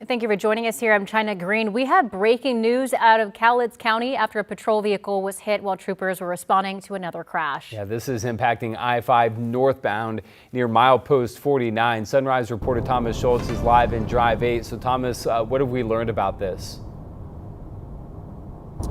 Thank you for joining us here. I'm China Green. We have breaking news out of Cowlitz County after a patrol vehicle was hit while troopers were responding to another crash. Yeah, this is impacting I-5 northbound near milepost 49. Sunrise reporter Thomas Schultz is live in Drive 8. So Thomas, what have we learned about this?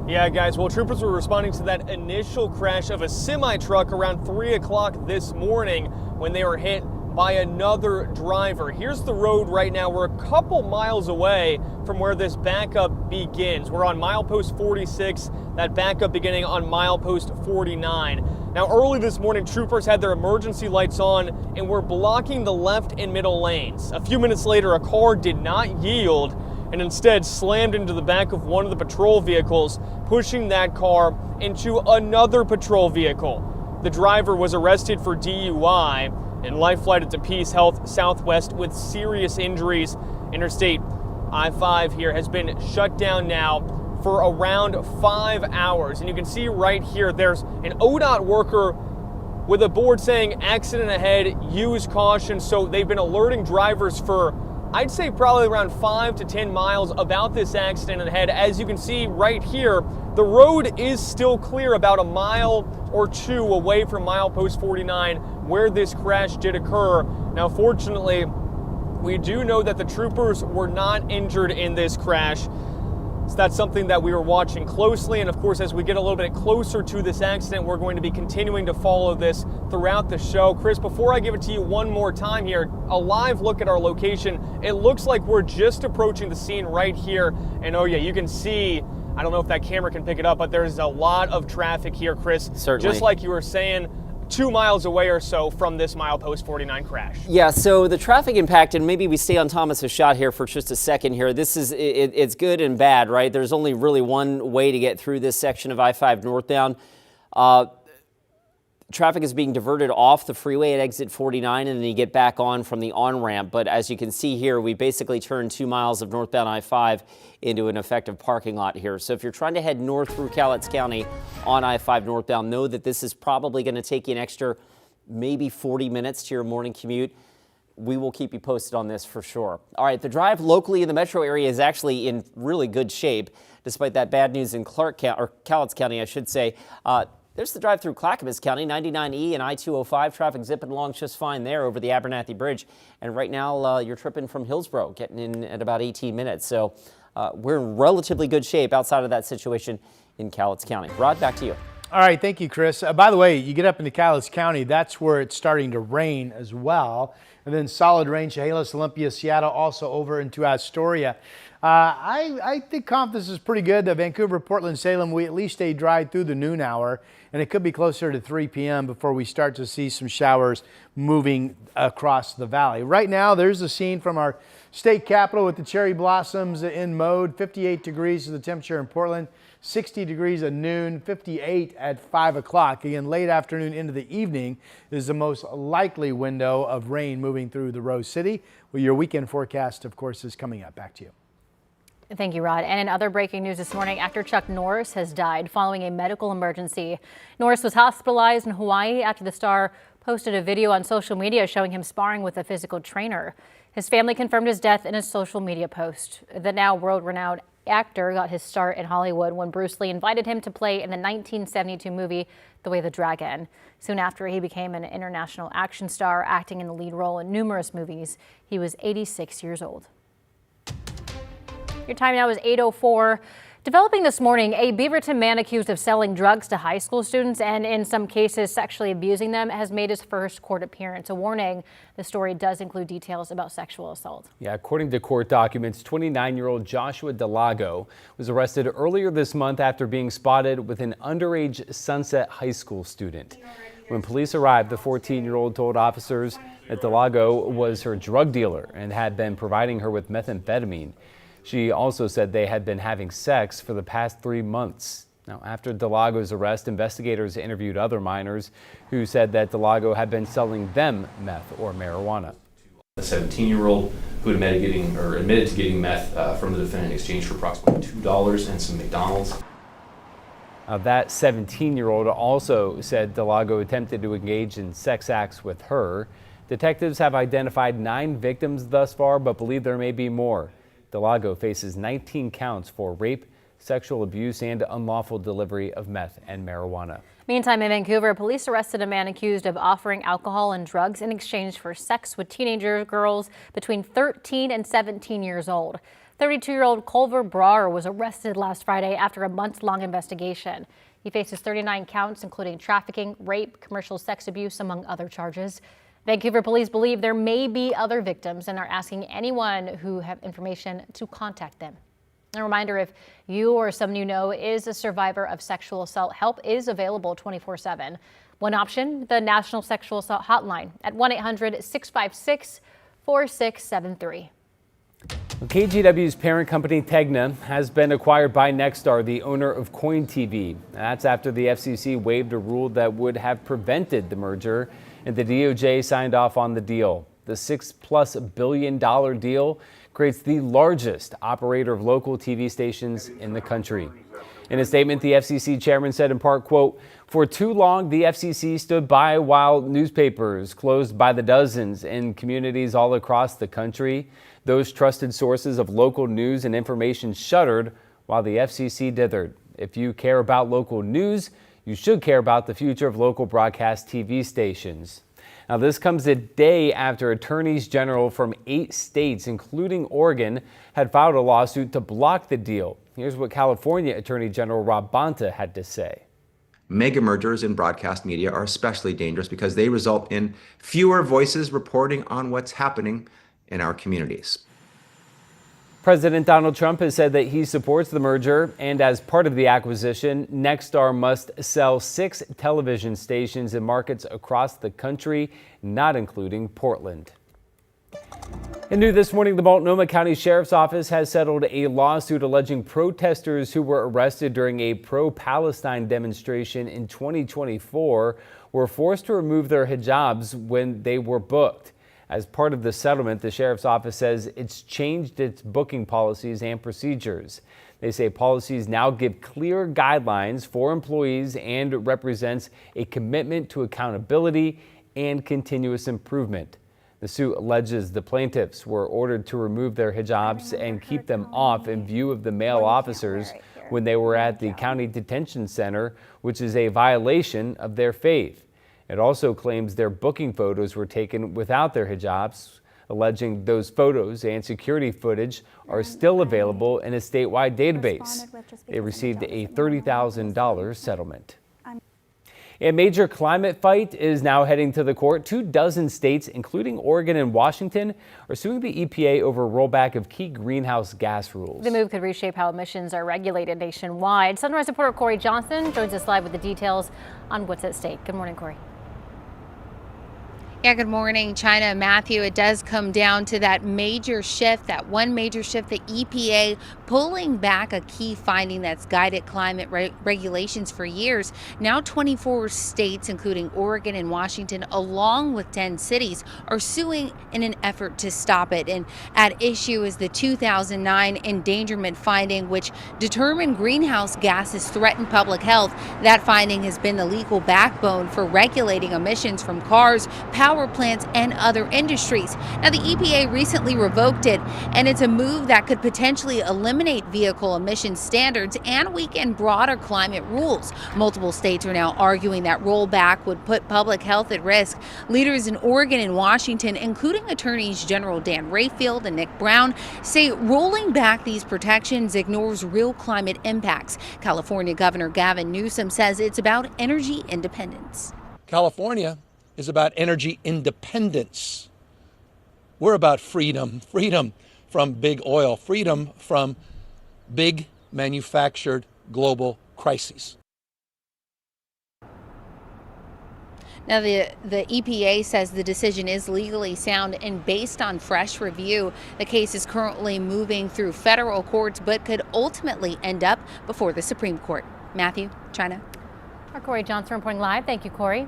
Yeah, guys, well, troopers were responding to that initial crash of a semi-truck around 3 o'clock this morning when they were hit by another driver. Here's the road right now. We're a couple miles away from where this backup begins. We're on milepost 46, that backup beginning on milepost 49. Now, early this morning, troopers had their emergency lights on and were blocking the left and middle lanes. A few minutes later, a car did not yield and instead slammed into the back of one of the patrol vehicles, pushing that car into another patrol vehicle. The driver was arrested for DUI and life flighted to Peace Health Southwest with serious injuries. Interstate I-5 here has been shut down now for around 5 hours. And you can see right here, there's an ODOT worker with a board saying accident ahead, use caution. So they've been alerting drivers for, I'd say probably around 5 to 10 miles about this accident ahead. As you can see right here, the road is still clear about a mile or two away from milepost 49 where this crash did occur. Now, fortunately, we do know that the troopers were not injured in this crash. So that's something that we were watching closely. And of course, as we get a little bit closer to this accident, we're going to be continuing to follow this throughout the show. Chris, before I give it to you one more time here, a live look at our location. It looks like we're just approaching the scene right here. And oh yeah, you can see, I don't know if that camera can pick it up, but there's a lot of traffic here, Chris. Certainly. Just like you were saying, 2 miles away or so from this milepost 49 crash. Yeah, so the traffic impact, and maybe we stay on Thomas's shot here for just a second here. This is, it's good and bad, right? There's only really one way to get through this section of I-5 northbound. Traffic is being diverted off the freeway at exit 49, and then you get back on from the on-ramp. But as you can see here, we basically turned 2 miles of northbound I-5 into an effective parking lot here. So if you're trying to head north through Cowlitz County on I-5 northbound, know that this is probably going to take you an extra maybe 40 minutes to your morning commute. We will keep you posted on this for sure. All right, the drive locally in the metro area is actually in really good shape, despite that bad news in Cowlitz County, I should say. There's the drive through Clackamas County, 99E and I-205. Traffic zipping along just fine there over the Abernathy Bridge. And right now, you're tripping from Hillsborough, getting in at about 18 minutes. So we're in relatively good shape outside of that situation in Cowlitz County. Rod, back to you. All right, thank you, Chris. By the way, you get up into Cowlitz County, that's where it's starting to rain as well. And then solid rain, Chehalis, Olympia, Seattle, also over into Astoria. I think confidence is pretty good. Vancouver, Portland, Salem, we at least stay dry through the noon hour, and it could be closer to 3 p.m. before we start to see some showers moving across the valley. Right now, there's a scene from our state capitol with the cherry blossoms in mode. 58 degrees is the temperature in Portland, 60 degrees at noon, 58 at 5 o'clock. Again, late afternoon into the evening is the most likely window of rain moving through the Rose City. Well, your weekend forecast, of course, is coming up. Back to you. Thank you, Rod. And in other breaking news this morning, actor Chuck Norris has died following a medical emergency. Norris was hospitalized in Hawaii after the star posted a video on social media showing him sparring with a physical trainer. His family confirmed his death in a social media post. The now world-renowned actor got his start in Hollywood when Bruce Lee invited him to play in the 1972 movie The Way the Dragon. Soon after, he became an international action star, acting in the lead role in numerous movies. He was 86 years old. Your time now is 8:04. Developing this morning, a Beaverton man accused of selling drugs to high school students and in some cases sexually abusing them has made his first court appearance. A warning, the story does include details about sexual assault. Yeah, according to court documents, 29-year-old Joshua Delago was arrested earlier this month after being spotted with an underage Sunset High School student. When police arrived, the 14-year-old told officers that Delago was her drug dealer and had been providing her with methamphetamine. She also said they had been having sex for the past 3 months. Now, after Delago's arrest, investigators interviewed other minors who said that Delago had been selling them meth or marijuana. A 17-year-old who admitted to getting meth from the defendant in exchange for approximately $2 and some McDonald's. That 17-year-old also said Delago attempted to engage in sex acts with her. Detectives have identified 9 victims thus far, but believe there may be more. Delago faces 19 counts for rape, sexual abuse, and unlawful delivery of meth and marijuana. Meantime, in Vancouver, police arrested a man accused of offering alcohol and drugs in exchange for sex with teenager girls between 13 and 17 years old. 32-year-old Culver Brar was arrested last Friday after a month-long investigation. He faces 39 counts, including trafficking, rape, commercial sex abuse, among other charges. Vancouver police believe there may be other victims and are asking anyone who have information to contact them. A reminder, if you or someone you know is a survivor of sexual assault, help is available 24/7. One option, the National Sexual Assault Hotline at 1-800-656-4673. KGW's parent company Tegna has been acquired by NextStar, the owner of Coin TV. That's after the FCC waived a rule that would have prevented the merger, and the DOJ signed off on the deal. The $6+ billion deal creates the largest operator of local TV stations in the country. In a statement, the FCC chairman said in part, quote, "For too long, the FCC stood by while newspapers closed by the dozens in communities all across the country. Those trusted sources of local news and information shuttered while the FCC dithered. If you care about local news, you should care about the future of local broadcast TV stations." Now, this comes a day after attorneys general from 8 states, including Oregon, had filed a lawsuit to block the deal. Here's what California Attorney General Rob Bonta had to say. Mega mergers in broadcast media are especially dangerous because they result in fewer voices reporting on what's happening in our communities. President Donald Trump has said that he supports the merger, and as part of the acquisition, NextStar must sell 6 television stations in markets across the country, not including Portland. And new this morning, the Multnomah County Sheriff's Office has settled a lawsuit alleging protesters who were arrested during a pro-Palestine demonstration in 2024 were forced to remove their hijabs when they were booked. As part of the settlement, the Sheriff's Office says it's changed its booking policies and procedures. They say policies now give clear guidelines for employees and represents a commitment to accountability and continuous improvement. The suit alleges the plaintiffs were ordered to remove their hijabs and keep them off in view of the male officers when they were at the county detention center, which is a violation of their faith. It also claims their booking photos were taken without their hijabs, alleging those photos and security footage are still available in a statewide database. They received a $30,000 settlement. A major climate fight is now heading to the court. 24 states, including Oregon and Washington, are suing the EPA over rollback of key greenhouse gas rules. The move could reshape how emissions are regulated nationwide. Sunrise reporter Corey Johnson joins us live with the details on what's at stake. Good morning, Corey. Yeah, good morning, China and Matthew. It does come down to that major shift, the EPA pulling back a key finding that's guided climate regulations for years. Now 24 states, including Oregon and Washington, along with 10 cities, are suing in an effort to stop it. And at issue is the 2009 endangerment finding, which determined greenhouse gases threaten public health. That finding has been the legal backbone for regulating emissions from cars, power plants, and other industries. Now, the EPA recently revoked it, and it's a move that could potentially eliminate vehicle emission standards and weaken broader climate rules. Multiple states are now arguing that rollback would put public health at risk. Leaders in Oregon and Washington, including Attorneys General Dan Rayfield and Nick Brown, say rolling back these protections ignores real climate impacts. California Governor Gavin Newsom says it's about energy independence. California is about energy independence. We're about freedom from big oil, freedom from big manufactured global crises. Now, the EPA says the decision is legally sound and based on fresh review. The case is currently moving through federal courts, but could ultimately end up before the Supreme Court. Matthew, China. Our Corey Johnson reporting live. Thank you, Corey.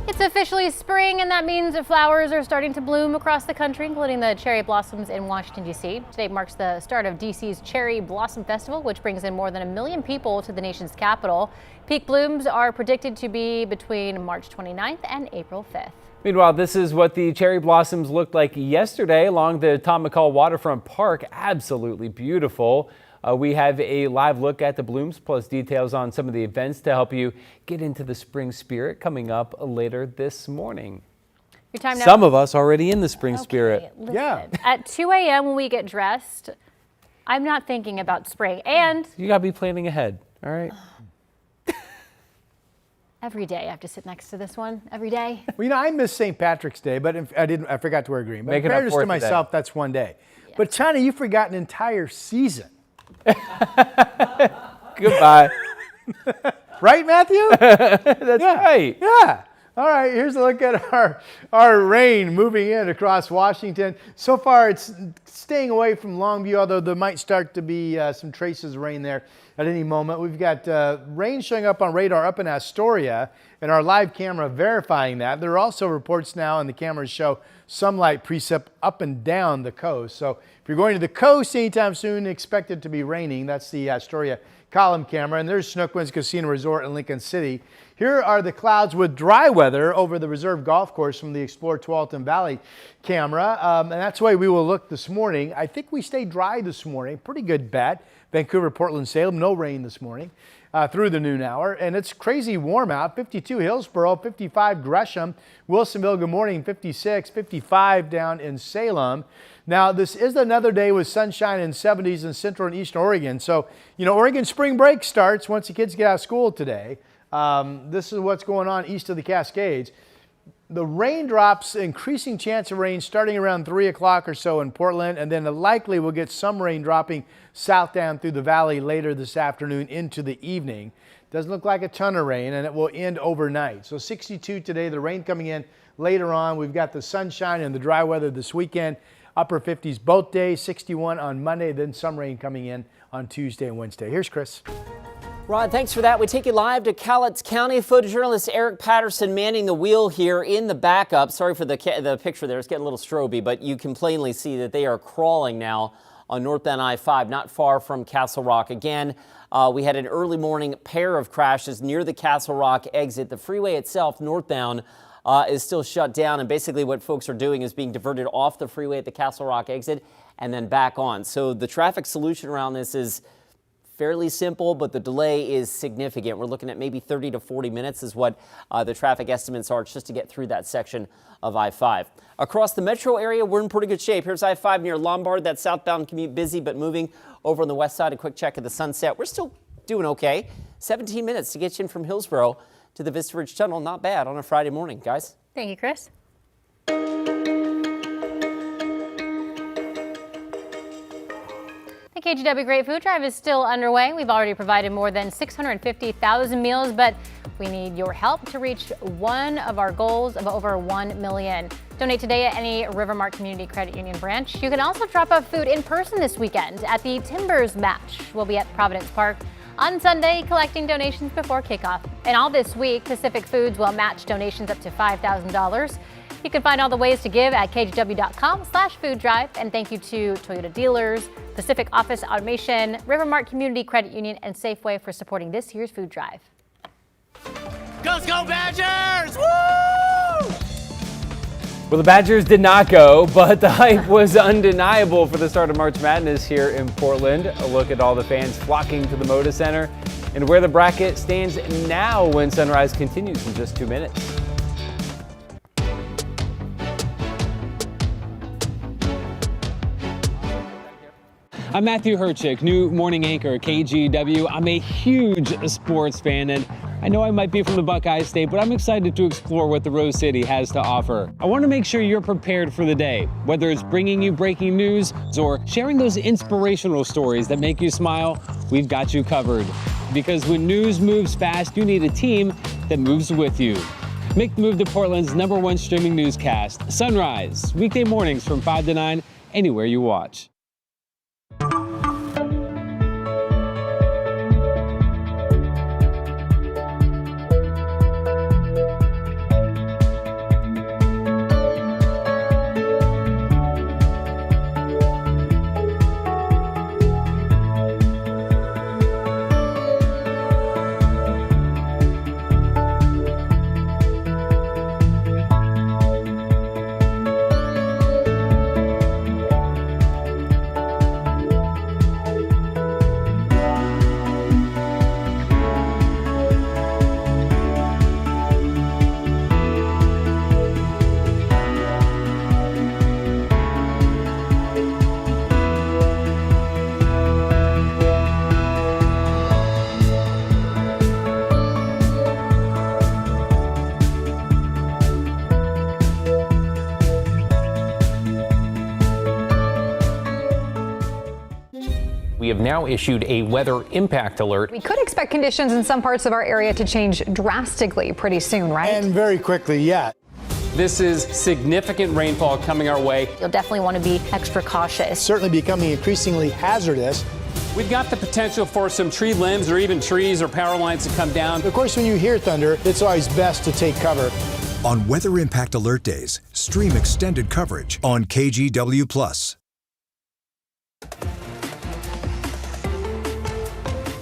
It's officially spring, and that means that flowers are starting to bloom across the country, including the cherry blossoms in Washington, D.C. Today marks the start of D.C.'s Cherry Blossom Festival, which brings in more than 1 million people to the nation's capital. Peak blooms are predicted to be between March 29th and April 5th. Meanwhile, this is what the cherry blossoms looked like yesterday along the Tom McCall Waterfront Park. Absolutely beautiful. We have a live look at the blooms, plus details on some of the events to help you get into the spring spirit coming up later this morning. Your time now. Some of us already in the spring spirit. Listen, Yeah. At 2 a.m. when we get dressed, I'm not thinking about spring. And You gotta be planning ahead, all right? every day I have to sit next to this one. Every day. Well, you know, I miss St. Patrick's Day, but I forgot to wear green. But in Making up fairness for to it today. myself, that's one day. But China, you forgot an entire season. Goodbye. Right, Matthew? That's right. Yeah. All right, here's a look at our rain moving in across Washington. So far, it's staying away from Longview, although there might start to be some traces of rain there at any moment. We've got rain showing up on radar up in Astoria, and our live camera verifying that. There are also reports now, and the cameras show some light precip up and down the coast. So if you're going to the coast anytime soon, expect it to be raining. That's the Astoria column camera, and there's Snookwynn's Casino Resort in Lincoln City. Here are the clouds with dry weather over the Reserve Golf Course from the Explore Tualatin Valley camera, and that's the way we will look this morning. I think we stay dry this morning. Pretty good bet. Vancouver, Portland, Salem, no rain this morning through the noon hour, and it's crazy warm out. 52 Hillsboro, 55 Gresham, Wilsonville, good morning, 56, 55 down in Salem. Now, this is another day with sunshine and 70s in central and eastern Oregon. So, you know, Oregon spring break starts once the kids get out of school today. This is what's going on east of the Cascades. The raindrops, increasing chance of rain starting around 3 o'clock or so in Portland, and then likely we'll get some rain dropping south down through the valley later this afternoon into the evening. Doesn't look like a ton of rain, and it will end overnight. So 62 today, the rain coming in later on. We've got the sunshine and the dry weather this weekend. Upper 50s both days, 61 on Monday, then some rain coming in on Tuesday and Wednesday. Here's Chris. Rod, thanks for that. We take you live to Cowlitz County. Photojournalist Eric Patterson manning the wheel here in the backup. Sorry for the picture there. It's getting a little stroby, but you can plainly see that they are crawling now on northbound I-5, not far from Castle Rock. Again, we had an early morning pair of crashes near the Castle Rock exit. The freeway itself, northbound, is still shut down, and basically what folks are doing is being diverted off the freeway at the Castle Rock exit and then back on. So the traffic solution around this is fairly simple, but the delay is significant. We're looking at maybe 30 to 40 minutes is what the traffic estimates are just to get through that section of I-5. Across the metro area, we're in pretty good shape. Here's I-5 near Lombard. That southbound commute busy, but moving over on the west side. A quick check of the Sunset. We're still doing okay. 17 minutes to get you in from Hillsboro to the Vista Ridge Tunnel. Not bad on a Friday morning, guys. Thank you, Chris. The KGW Great Food Drive is still underway. We've already provided more than 650,000 meals, but we need your help to reach one of our goals of over 1 million. Donate today at any Rivermark Community Credit Union branch. You can also drop off food in person this weekend at the Timbers Match. We'll be at Providence Park on Sunday collecting donations before kickoff. And all this week, Pacific Foods will match donations up to $5,000. You can find all the ways to give at kgw.com/food drive. And thank you to Toyota Dealers, Pacific Office Automation, Rivermark Community Credit Union, and Safeway for supporting this year's food drive. Let's go Badgers! Woo! Well, the Badgers did not go, but the hype was undeniable for the start of March Madness here in Portland. A look at all the fans flocking to the Moda Center and where the bracket stands now when Sunrise continues in just 2 minutes. I'm Matthew Herchick, new morning anchor at KGW. I'm a huge sports fan, and I know I might be from the Buckeye State, but I'm excited to explore what the Rose City has to offer. I want to make sure you're prepared for the day, whether it's bringing you breaking news or sharing those inspirational stories that make you smile. We've got you covered. Because when news moves fast, you need a team that moves with you. Make the move to Portland's #1 streaming newscast, Sunrise, weekday mornings from 5 to 9, anywhere you watch. We have now issued a weather impact alert. We could expect conditions in some parts of our area to change drastically pretty soon, right? And very quickly, yeah. This is significant rainfall coming our way. You'll definitely want to be extra cautious. Certainly becoming increasingly hazardous. We've got the potential for some tree limbs or even trees or power lines to come down. Of course, when you hear thunder, it's always best to take cover. On Weather Impact Alert Days, stream extended coverage on KGW+.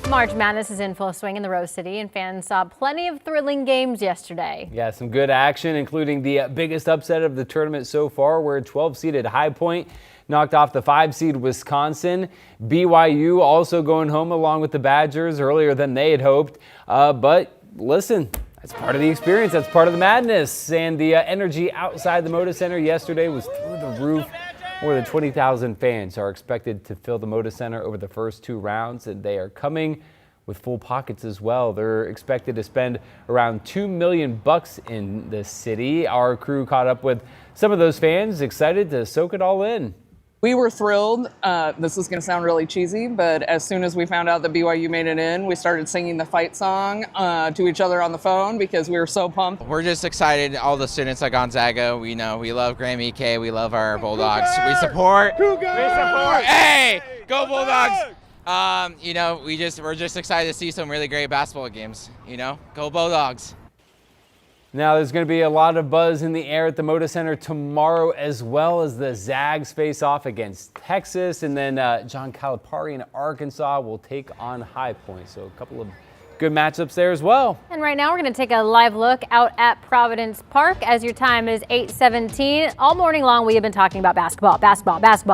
March Madness is in full swing in the Rose City, and fans saw plenty of thrilling games yesterday. Yeah, some good action, including the biggest upset of the tournament so far, where 12-seeded High Point knocked off the 5-seed Wisconsin. BYU also going home along with the Badgers earlier than they had hoped. But listen, that's part of the experience. That's part of the madness. And the energy outside the Moda Center yesterday was through the roof. More than 20,000 fans are expected to fill the Moda Center over the first 2 rounds, and they are coming with full pockets as well. They're expected to spend around $2 million in the city. Our crew caught up with some of those fans, excited to soak it all in. We were thrilled. This is going to sound really cheesy, but as soon as we found out that BYU made it in, we started singing the fight song to each other on the phone because we were so pumped. We're just excited. All the students at Gonzaga, we love Graham EK. We love our Bulldogs. We support. Hey, go Bulldogs! We're just excited to see some really great basketball games. Go Bulldogs. Now there's going to be a lot of buzz in the air at the Moda Center tomorrow, as well as the Zags face off against Texas, and then John Calipari in Arkansas will take on High Point. So a couple of good matchups there as well. And right now we're going to take a live look out at Providence Park as your time is 8:17. All morning long we have been talking about basketball,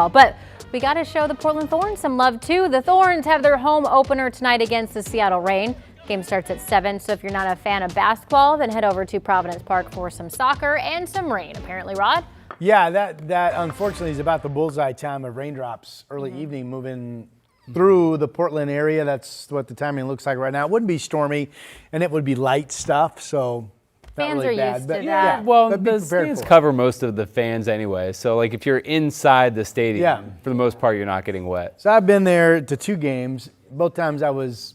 but we got to show the Portland Thorns some love too. The Thorns have their home opener tonight against the Seattle Reign. Game starts at 7, so if you're not a fan of basketball, then head over to Providence Park for some soccer and some rain, apparently, Rod. Yeah, that unfortunately is about the bullseye time of raindrops early evening moving through the Portland area. That's what the timing looks like right now. It wouldn't be stormy, and it would be light stuff, so not fans really are bad. used But to yeah, that. Well, but be the prepared stands for it. cover most of the fans anyway. So, like, if you're inside the stadium, for the most part, you're not getting wet. So I've been there to 2 games. Both times I was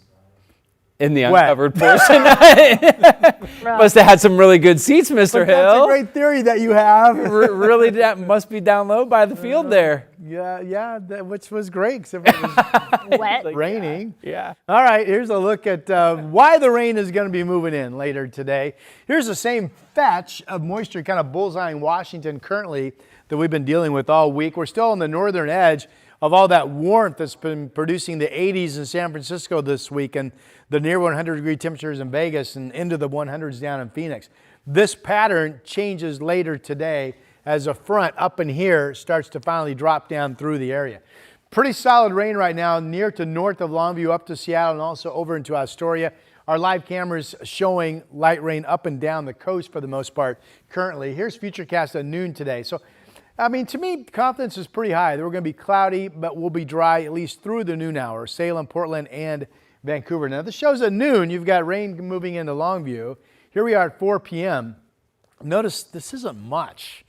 in the wet. uncovered portion. Must have had some really good seats, Mr. But Hill. that's a great theory that you have. Really, that must be down low by the field there. Yeah, which was great except it was wet, raining. Yeah. All right, here's a look at why the rain is going to be moving in later today. Here's the same fetch of moisture kind of bullseyeing Washington currently that we've been dealing with all week. We're still on the northern edge of all that warmth that's been producing the 80s in San Francisco this week and the near 100-degree temperatures in Vegas and into the 100s down in Phoenix. This pattern changes later today as a front up in here starts to finally drop down through the area. Pretty solid rain right now near to north of Longview up to Seattle and also over into Astoria. Our live cameras showing light rain up and down the coast for the most part currently. Here's Futurecast at noon today. So, I mean, to me, confidence is pretty high. We're going to be cloudy, but we'll be dry at least through the noon hour. Salem, Portland, and Vancouver. Now, this shows at noon. You've got rain moving into Longview. Here we are at 4 p.m. Notice this isn't much.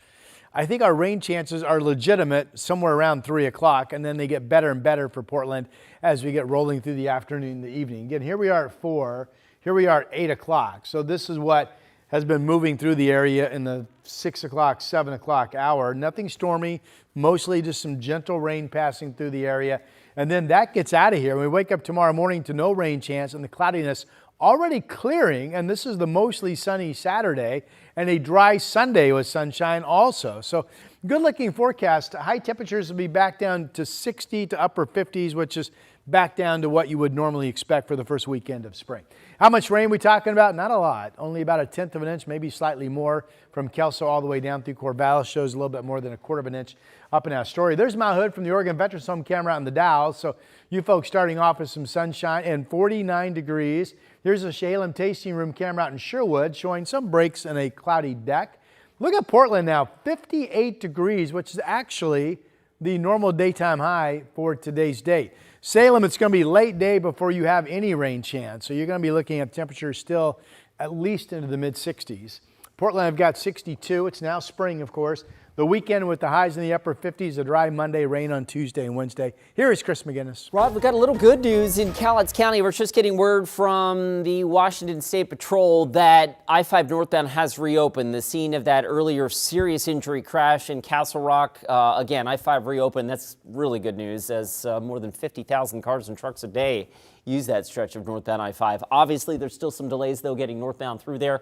I think our rain chances are legitimate somewhere around 3 o'clock, and then they get better and better for Portland as we get rolling through the afternoon and the evening. Again, here we are at 4. Here we are at 8 o'clock. So this is what has been moving through the area in the 6 o'clock, 7 o'clock hour. Nothing stormy, mostly just some gentle rain passing through the area. And then that gets out of here. We wake up tomorrow morning to no rain chance and the cloudiness already clearing. And this is the mostly sunny Saturday and a dry Sunday with sunshine also. So good looking forecast. High temperatures will be back down to 60 to upper 50s, which is back down to what you would normally expect for the first weekend of spring. How much rain are we talking about? Not a lot. Only about 1/10 of an inch, maybe slightly more from Kelso all the way down through Corvallis. Shows a little bit more than 1/4 of an inch up in Astoria. There's Mount Hood from the Oregon Veterans Home camera out in the Dalles. So you folks starting off with some sunshine and 49 degrees. Here's a Salem tasting room camera out in Sherwood showing some breaks in a cloudy deck. Look at Portland now, 58 degrees, which is actually the normal daytime high for today's date. Salem, it's going to be late day before you have any rain chance. So you're going to be looking at temperatures still at least into the mid 60s. Portland, I've got 62. It's now spring, of course. The weekend with the highs in the upper 50s, a dry Monday, rain on Tuesday and Wednesday. Here is Chris McGinnis. Rob, we've got a little good news in Cowlitz County. We're just getting word from the Washington State Patrol that I-5 northbound has reopened, the scene of that earlier serious injury crash in Castle Rock. Again, I-5 reopened. That's really good news, as more than 50,000 cars and trucks a day use that stretch of northbound I-5. Obviously, there's still some delays, though, getting northbound through there.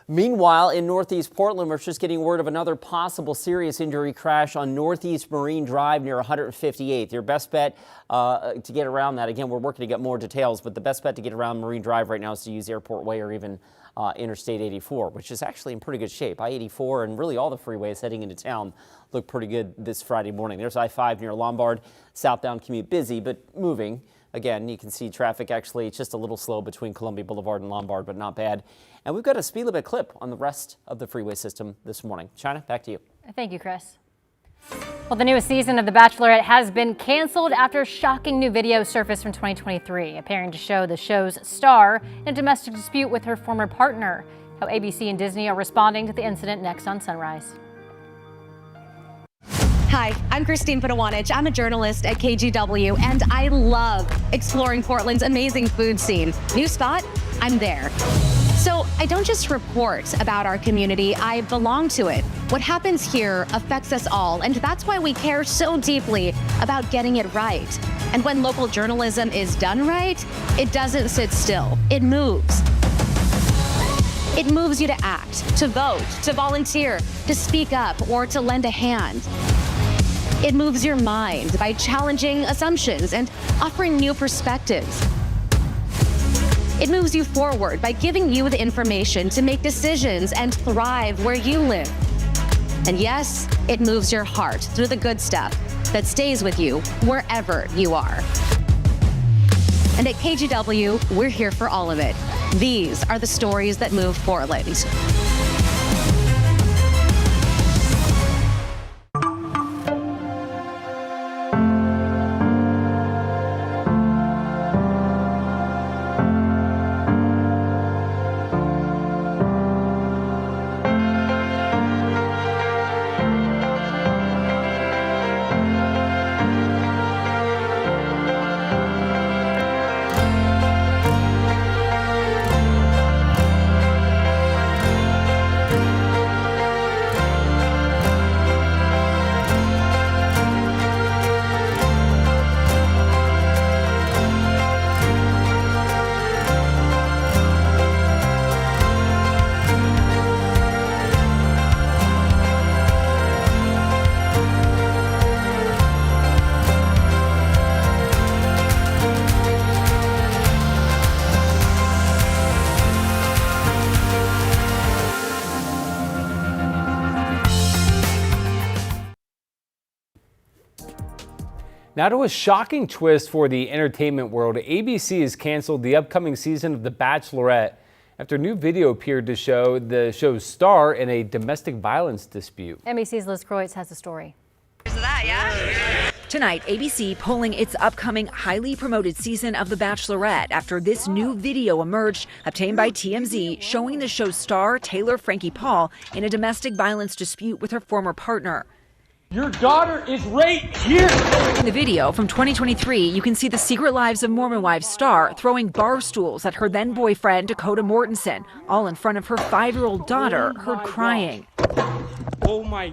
Meanwhile, in Northeast Portland, we're just getting word of another possible serious injury crash on Northeast Marine Drive near 158th. Your best bet to get around that, again, we're working to get more details, but the best bet to get around Marine Drive right now is to use Airport Way or even Interstate 84, which is actually in pretty good shape. I-84 and really all the freeways heading into town look pretty good this Friday morning. There's I-5 near Lombard, southbound commute busy, but moving. Again, you can see traffic actually just a little slow between Columbia Boulevard and Lombard, but not bad. And we've got a speed limit clip on the rest of the freeway system this morning. China, back to you. Thank you, Chris. Well, the newest season of The Bachelorette has been canceled after shocking new video surfaced from 2023, appearing to show the show's star in a domestic dispute with her former partner. How ABC and Disney are responding to the incident next on Sunrise. Hi, I'm Christine Padawanich. I'm a journalist at KGW, and I love exploring Portland's amazing food scene. New spot? I'm there. So I don't just report about our community, I belong to it. What happens here affects us all, and that's why we care so deeply about getting it right. And when local journalism is done right, it doesn't sit still, it moves. It moves you to act, to vote, to volunteer, to speak up, or to lend a hand. It moves your mind by challenging assumptions and offering new perspectives. It moves you forward by giving you the information to make decisions and thrive where you live. And yes, it moves your heart through the good stuff that stays with you wherever you are. And at KGW, we're here for all of it. These are the stories that move Portland. Now to a shocking twist for the entertainment world. ABC has canceled the upcoming season of The Bachelorette after new video appeared to show the show's star in a domestic violence dispute. NBC's Liz Kreutz has the story. Tonight, ABC pulling its upcoming highly promoted season of The Bachelorette after this new video emerged, obtained by TMZ, showing the show's star, Taylor Frankie Paul, in a domestic violence dispute with her former partner. Your daughter is right here. In the video from 2023, you can see the Secret Lives of Mormon Wives star throwing bar stools at her then boyfriend, Dakota Mortensen, all in front of her 5-year-old daughter, heard crying. Oh my.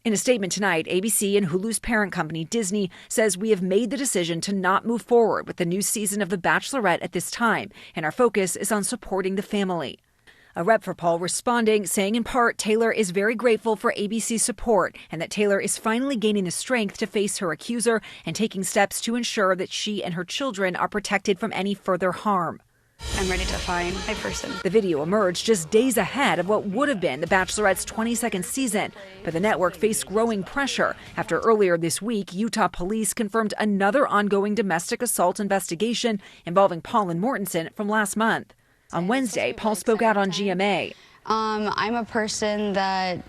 In a statement tonight, ABC and Hulu's parent company, Disney, says we have made the decision to not move forward with the new season of The Bachelorette at this time, and our focus is on supporting the family. A rep for Paul responding, saying in part Taylor is very grateful for ABC's support and that Taylor is finally gaining the strength to face her accuser and taking steps to ensure that she and her children are protected from any further harm. I'm ready to find my person. The video emerged just days ahead of what would have been The Bachelorette's 22nd season, but the network faced growing pressure after earlier this week, Utah police confirmed another ongoing domestic assault investigation involving Paul and Mortensen from last month. On Wednesday, Paul spoke out on GMA. I'm a person that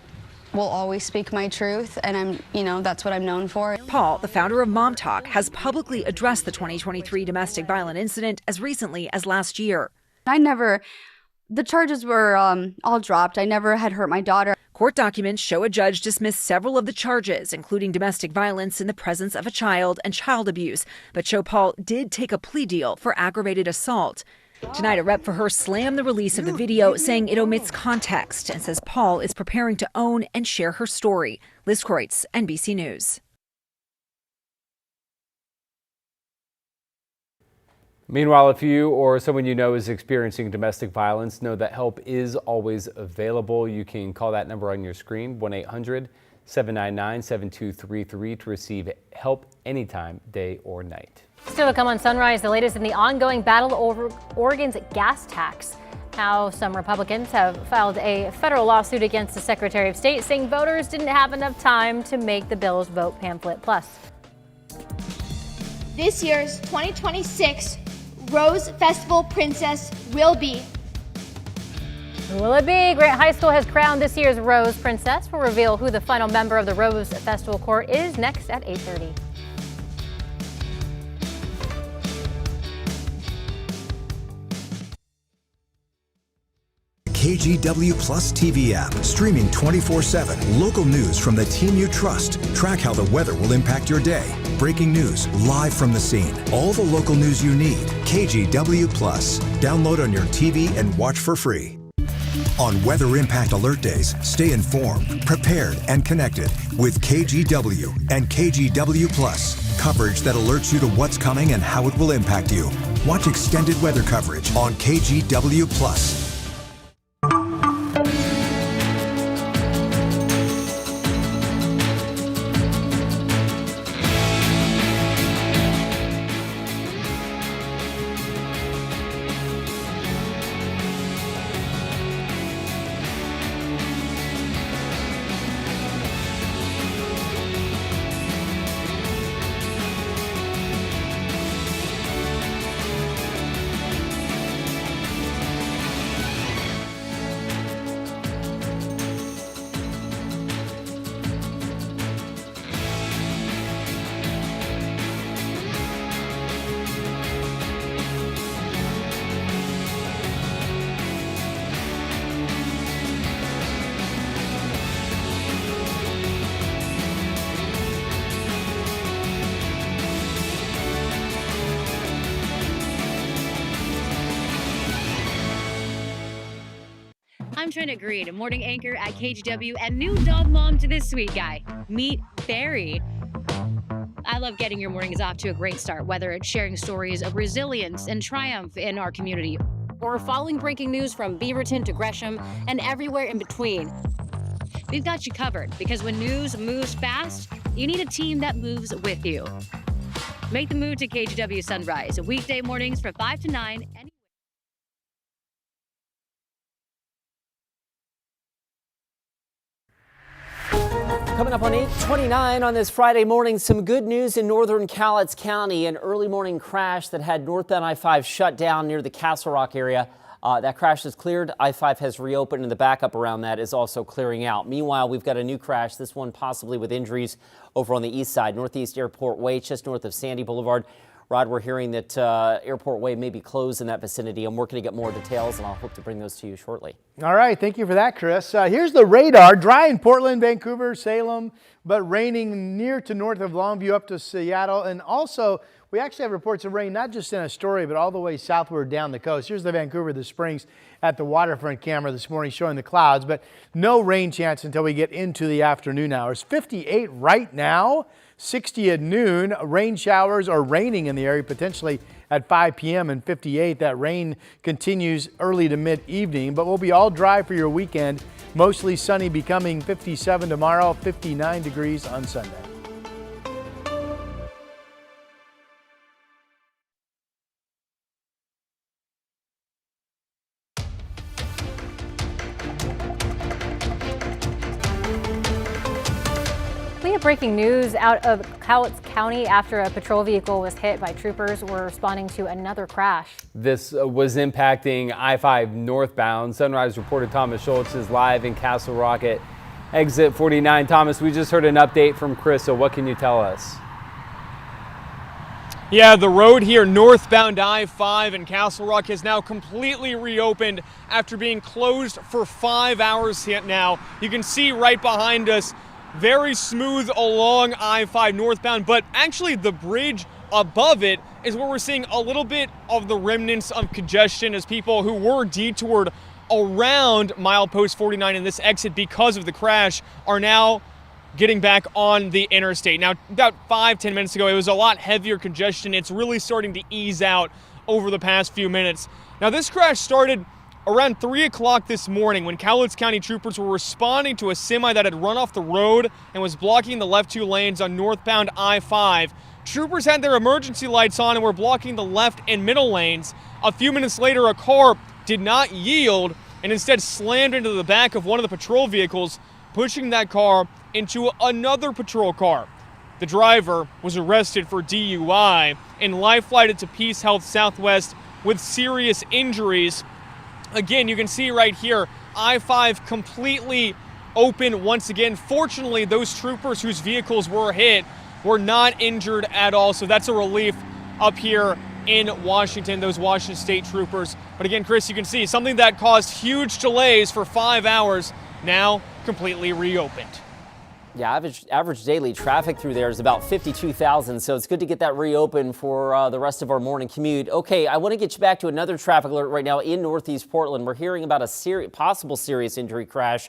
will always speak my truth, and that's what I'm known for. Paul, the founder of Mom Talk, has publicly addressed the 2023 domestic violence incident as recently as last year. I never The charges were all dropped. I never had hurt my daughter. Court documents show a judge dismissed several of the charges, including domestic violence in the presence of a child and child abuse, but show Paul did take a plea deal for aggravated assault. Tonight, a rep for her slammed the release of the video, saying it omits context, and says Paul is preparing to own and share her story. Liz Kreutz, NBC News. Meanwhile, if you or someone you know is experiencing domestic violence, know that help is always available. You can call that number on your screen, 1-800-799-7233, to receive help anytime, day or night. Still to come on Sunrise, the latest in the ongoing battle over Oregon's gas tax. How some Republicans have filed a federal lawsuit against the Secretary of State, saying voters didn't have enough time to make the bill's vote pamphlet plus. This year's 2026 Rose Festival Princess will be. Who will it be? Grant High School has crowned this year's Rose Princess. We'll reveal who the final member of the Rose Festival Court is next at 8:30. KGW Plus TV app, streaming 24/7. Local news from the team you trust. Track how the weather will impact your day. Breaking news live from the scene. All the local news you need. KGW Plus. Download on your TV and watch for free. On Weather Impact Alert Days, stay informed, prepared, and connected with KGW and KGW Plus. Coverage that alerts you to what's coming and how it will impact you. Watch extended weather coverage on KGW Plus. I'm Trina Green, a morning anchor at KGW and new dog mom to this sweet guy. Meet Barry. I love getting your mornings off to a great start, whether it's sharing stories of resilience and triumph in our community, or following breaking news from Beaverton to Gresham and everywhere in between. We've got you covered, because when news moves fast, you need a team that moves with you. Make the move to KGW Sunrise, weekday mornings from 5 to 9. Coming up on 8:29 on this Friday morning, some good news in northern Cowlitz County. An early morning crash that had northbound I-5 shut down near the Castle Rock area. That crash is cleared. I-5 has reopened, and the backup around that is also clearing out. Meanwhile, we've got a new crash, this one possibly with injuries over on the east side, Northeast Airport Way, just north of Sandy Boulevard. Rod, we're hearing that Airport Way may be closed in that vicinity. I'm working to get more details, and I'll hope to bring those to you shortly. All right, thank you for that, Chris. Here's the radar. Dry in Portland, Vancouver, Salem, but raining near to north of Longview up to Seattle. And also, we actually have reports of rain not just in Astoria, but all the way southward down the coast. Here's the Vancouver, the Springs at the waterfront camera this morning showing the clouds, but no rain chance until we get into the afternoon hours. 58 right now. 60 at noon. Rain showers are raining in the area potentially at 5 p.m. and 58. That rain continues early to mid-evening, but we'll be all dry for your weekend. Mostly sunny, becoming 57 tomorrow, 59 degrees on Sunday. Breaking news out of Cowlitz County after a patrol vehicle was hit by troopers who were responding to another crash. This was impacting I-5 northbound. Sunrise reporter Thomas Schultz is live in Castle Rock at exit 49. Thomas, we just heard an update from Chris, so what can you tell us? Yeah, the road here northbound I-5 in Castle Rock has now completely reopened after being closed for 5 hours now. You can see right behind us, very smooth along I-5 northbound, but actually the bridge above it is where we're seeing a little bit of the remnants of congestion as people who were detoured around milepost 49 in this exit because of the crash are now getting back on the interstate. Now, about 5-10 minutes ago, it was a lot heavier congestion. It's really starting to ease out over the past few minutes. Now, this crash started around 3 o'clock this morning when Cowlitz County troopers were responding to a semi that had run off the road and was blocking the left 2 lanes on northbound I-5. Troopers had their emergency lights on and were blocking the left and middle lanes. A few minutes later, a car did not yield and instead slammed into the back of one of the patrol vehicles, pushing that car into another patrol car. The driver was arrested for DUI and life-flighted to Peace Health Southwest with serious injuries. Again, you can see right here, I-5 completely open once again. Fortunately, those troopers whose vehicles were hit were not injured at all, so that's a relief up here in Washington, those Washington State troopers. But again, Chris, you can see something that caused huge delays for 5 hours now completely reopened. Yeah, average daily traffic through there is about 52,000, so it's good to get that reopened for the rest of our morning commute. Okay, I want to get you back to another traffic alert right now in Northeast Portland. We're hearing about a possible serious injury crash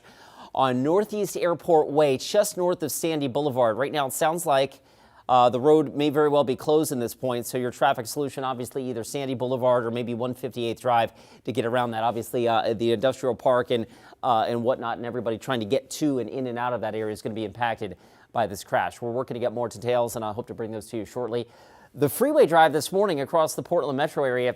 on Northeast Airport Way, just north of Sandy Boulevard. Right now, it sounds like the road may very well be closed in this point, so your traffic solution, obviously, either Sandy Boulevard or maybe 158th Drive to get around that. Obviously, the industrial park and whatnot, and everybody trying to get to and in and out of that area is going to be impacted by this crash. We're working to get more details, and I hope to bring those to you shortly. The freeway drive this morning across the Portland metro area,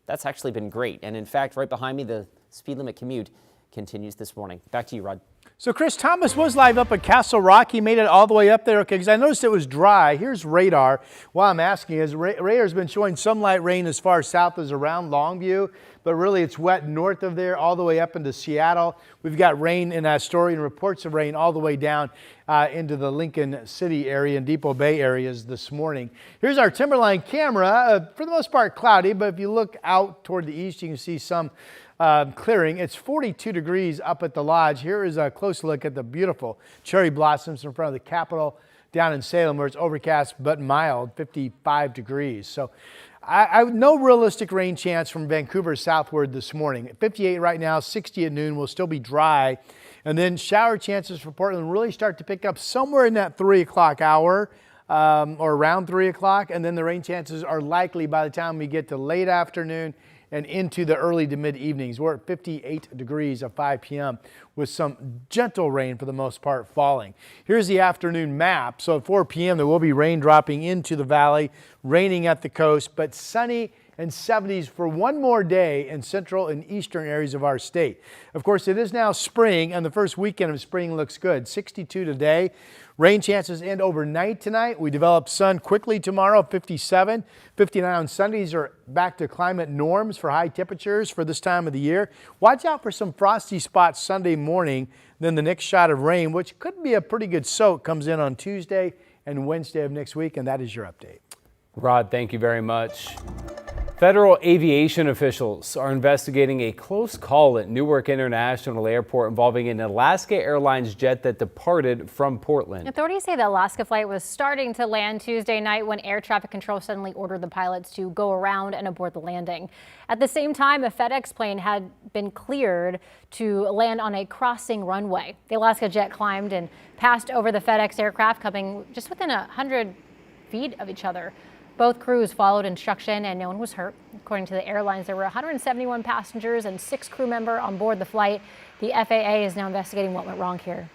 that's actually been great. And in fact, right behind me, the speed limit commute continues this morning. Back to you, Rod. So Chris Thomas was live up at Castle Rock. He made it all the way up there. Okay, because I noticed it was dry. Here's radar. While I'm asking is radar's been showing some light rain as far south as around Longview, but really it's wet north of there all the way up into Seattle. We've got rain in Astoria and reports of rain all the way down into the Lincoln City area and Depot Bay areas this morning. Here's our Timberline camera. For the most part cloudy, but if you look out toward the east, you can see some clearing. It's 42 degrees up at the lodge. Here is a close look at the beautiful cherry blossoms in front of the Capitol down in Salem, where it's overcast but mild, 55 degrees. So no realistic rain chance from Vancouver southward this morning. 58 right now, 60 at noon. Will still be dry. And then shower chances for Portland really start to pick up somewhere in that 3 o'clock hour or around 3 o'clock. And then the rain chances are likely by the time we get to late afternoon and into the early to mid evenings. We're at 58 degrees at 5 p.m. with some gentle rain for the most part falling. Here's the afternoon map. So at 4 p.m. there will be rain dropping into the valley, raining at the coast, but sunny and 70s for one more day in central and eastern areas of our state. Of course, it is now spring, and the first weekend of spring looks good. 62 today. Rain chances end overnight tonight. We develop sun quickly tomorrow, 57. 59 on Sundays are back to climate norms for high temperatures for this time of the year. Watch out for some frosty spots Sunday morning. Then the next shot of rain, which could be a pretty good soak, comes in on Tuesday and Wednesday of next week, and that is your update. Rod, thank you very much. Federal aviation officials are investigating a close call at Newark International Airport involving an Alaska Airlines jet that departed from Portland. Authorities say the Alaska flight was starting to land Tuesday night when air traffic control suddenly ordered the pilots to go around and abort the landing. At the same time, a FedEx plane had been cleared to land on a crossing runway. The Alaska jet climbed and passed over the FedEx aircraft, coming just within 100 feet of each other. Both crews followed instruction and no one was hurt. According to the airlines, there were 171 passengers and 6 crew members on board the flight. The FAA is now investigating what went wrong here.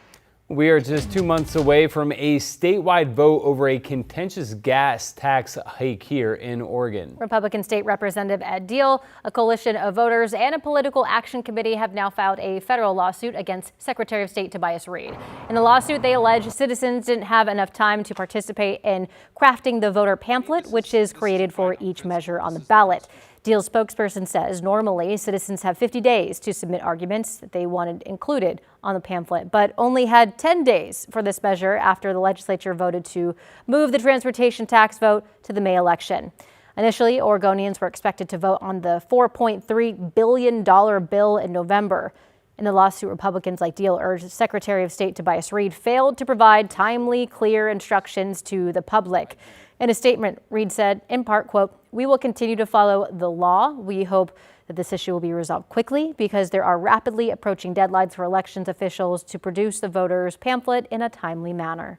We are just 2 months away from a statewide vote over a contentious gas tax hike here in Oregon. Republican State Representative Ed Deal, a coalition of voters, and a political action committee have now filed a federal lawsuit against Secretary of State Tobias Reed. In the lawsuit, they allege citizens didn't have enough time to participate in crafting the voter pamphlet, which is created for each measure on the ballot. Deal's spokesperson says normally citizens have 50 days to submit arguments that they wanted included on the pamphlet, but only had 10 days for this measure after the legislature voted to move the transportation tax vote to the May election. Initially, Oregonians were expected to vote on the $4.3 billion bill in November. In the lawsuit, Republicans like Deal urged Secretary of State Tobias Reed failed to provide timely, clear instructions to the public. In a statement, Reed said, in part, quote, "We will continue to follow the law. We hope that this issue will be resolved quickly because there are rapidly approaching deadlines for elections officials to produce the voters' pamphlet in a timely manner."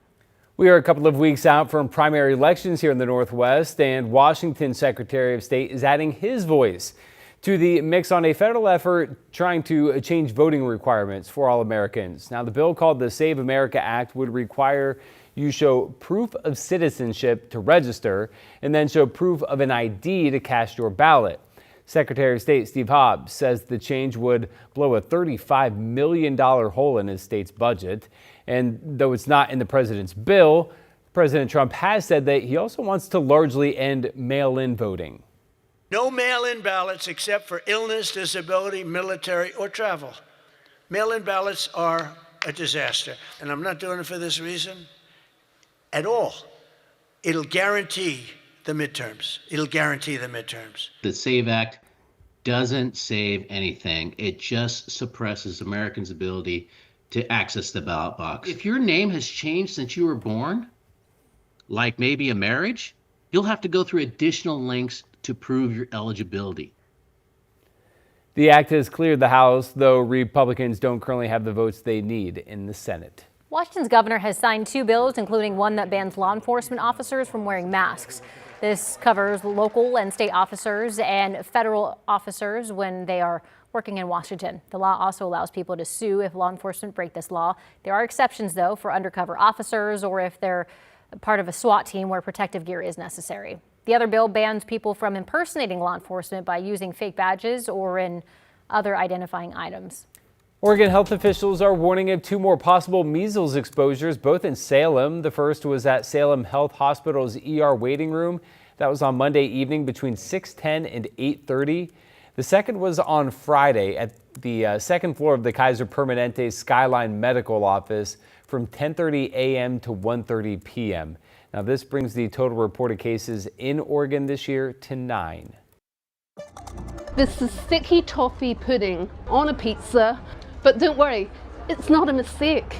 We are a couple of weeks out from primary elections here in the Northwest, and Washington Secretary of State is adding his voice to the mix on a federal effort trying to change voting requirements for all Americans. Now, the bill called the Save America Act would require you show proof of citizenship to register and then show proof of an ID to cast your ballot. Secretary of State Steve Hobbs says the change would blow a $35 million hole in his state's budget. And though it's not in the president's bill, President Trump has said that he also wants to largely end mail-in voting. No mail-in ballots except for illness, disability, military, or travel. Mail-in ballots are a disaster, and I'm not doing it for this reason at all. It'll guarantee the midterms. It'll guarantee the midterms. The SAVE Act doesn't save anything. It just suppresses Americans' ability to access the ballot box. If your name has changed since you were born, like maybe a marriage, you'll have to go through additional links to prove your eligibility. The act has cleared the House, though Republicans don't currently have the votes they need in the Senate. Washington's governor has signed 2 bills, including one that bans law enforcement officers from wearing masks. This covers local and state officers and federal officers when they are working in Washington. The law also allows people to sue if law enforcement break this law. There are exceptions, though, for undercover officers or if they're part of a SWAT team where protective gear is necessary. The other bill bans people from impersonating law enforcement by using fake badges or in other identifying items. Oregon health officials are warning of 2 more possible measles exposures, both in Salem. The first was at Salem Health Hospital's ER waiting room. That was on Monday evening between 6:10 and 8:30. The second was on Friday at the second floor of the Kaiser Permanente Skyline Medical Office from 10:30 a.m. to 1:30 p.m. Now, this brings the total reported cases in Oregon this year to 9. This is sticky toffee pudding on a pizza, but don't worry, it's not a mistake.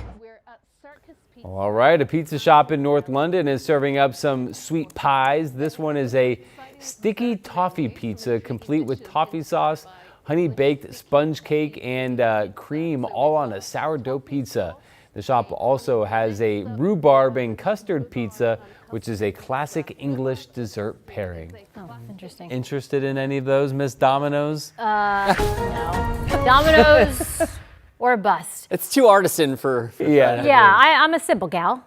All right, a pizza shop in North London is serving up some sweet pies. This one is a sticky toffee pizza complete with toffee sauce, honey baked sponge cake, and cream, all on a sourdough pizza. The shop also has a rhubarb and custard pizza, which is a classic English dessert pairing. Oh, interesting. Interested in any of those, Miss Domino's? No. Domino's or bust. It's too artisan for yeah. Yeah, I'm a simple gal.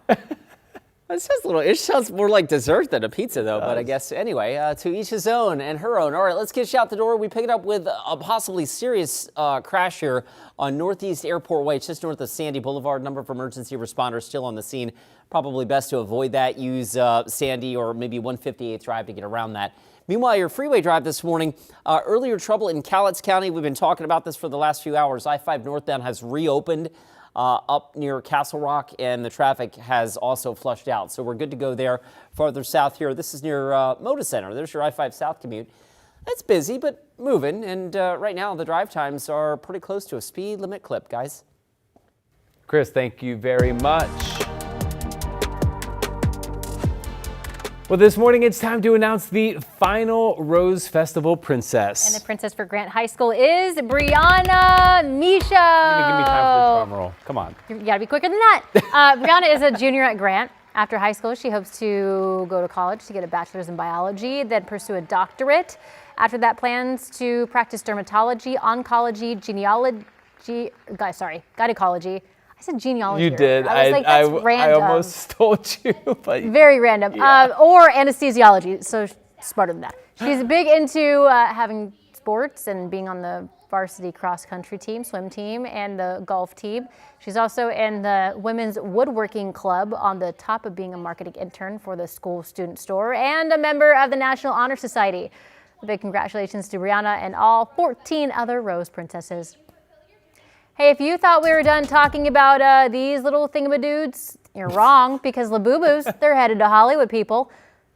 It sounds more like dessert than a pizza, though. But I guess, anyway, to each his own and her own. All right, let's get you out the door. We pick it up with a possibly serious crash here on Northeast Airport Way, just north of Sandy Boulevard. Number of emergency responders still on the scene. Probably best to avoid that. Use Sandy or maybe 158th Drive to get around that. Meanwhile, your freeway drive this morning, earlier trouble in Cowlitz County. We've been talking about this for the last few hours. I-5 northbound has reopened up near Castle Rock, and the traffic has also flushed out. So we're good to go there. Farther south here, this is near Moda Center. There's your I-5 South commute. It's busy, but moving. And right now, the drive times are pretty close to a speed limit clip, guys. Chris, thank you very much. Well, this morning it's time to announce the final Rose Festival princess. And the princess for Grant High School is Brianna Misha. You're gonna give me time for the drum roll. Come on. You gotta be quicker than that. Brianna is a junior at Grant. After high school, she hopes to go to college to get a bachelor's in biology, then pursue a doctorate. After that, plans to practice dermatology, oncology, gynecology. I said genealogy. You did. I was like, that's random. I almost told you. But very random. Yeah. Or anesthesiology, so smarter than that. She's big into having sports and being on the varsity cross country team, swim team, and the golf team. She's also in the women's woodworking club, on the top of being a marketing intern for the school student store, and a member of the National Honor Society. A big congratulations to Brianna and all 14 other Rose Princesses. Hey, if you thought we were done talking about these little thingamadudes, you're wrong, because Labubus, they're headed to Hollywood, people.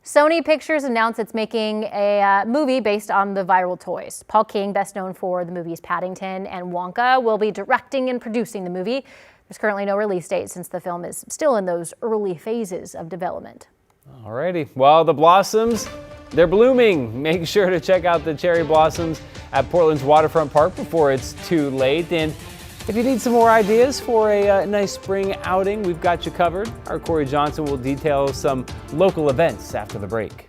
Sony Pictures announced it's making a movie based on the viral toys. Paul King, best known for the movies Paddington and Wonka, will be directing and producing the movie. There's currently no release date since the film is still in those early phases of development. Alrighty, well, the blossoms, they're blooming. Make sure to check out the cherry blossoms at Portland's Waterfront Park before it's too late. And if you need some more ideas for a nice spring outing, we've got you covered. Our Corey Johnson will detail some local events after the break.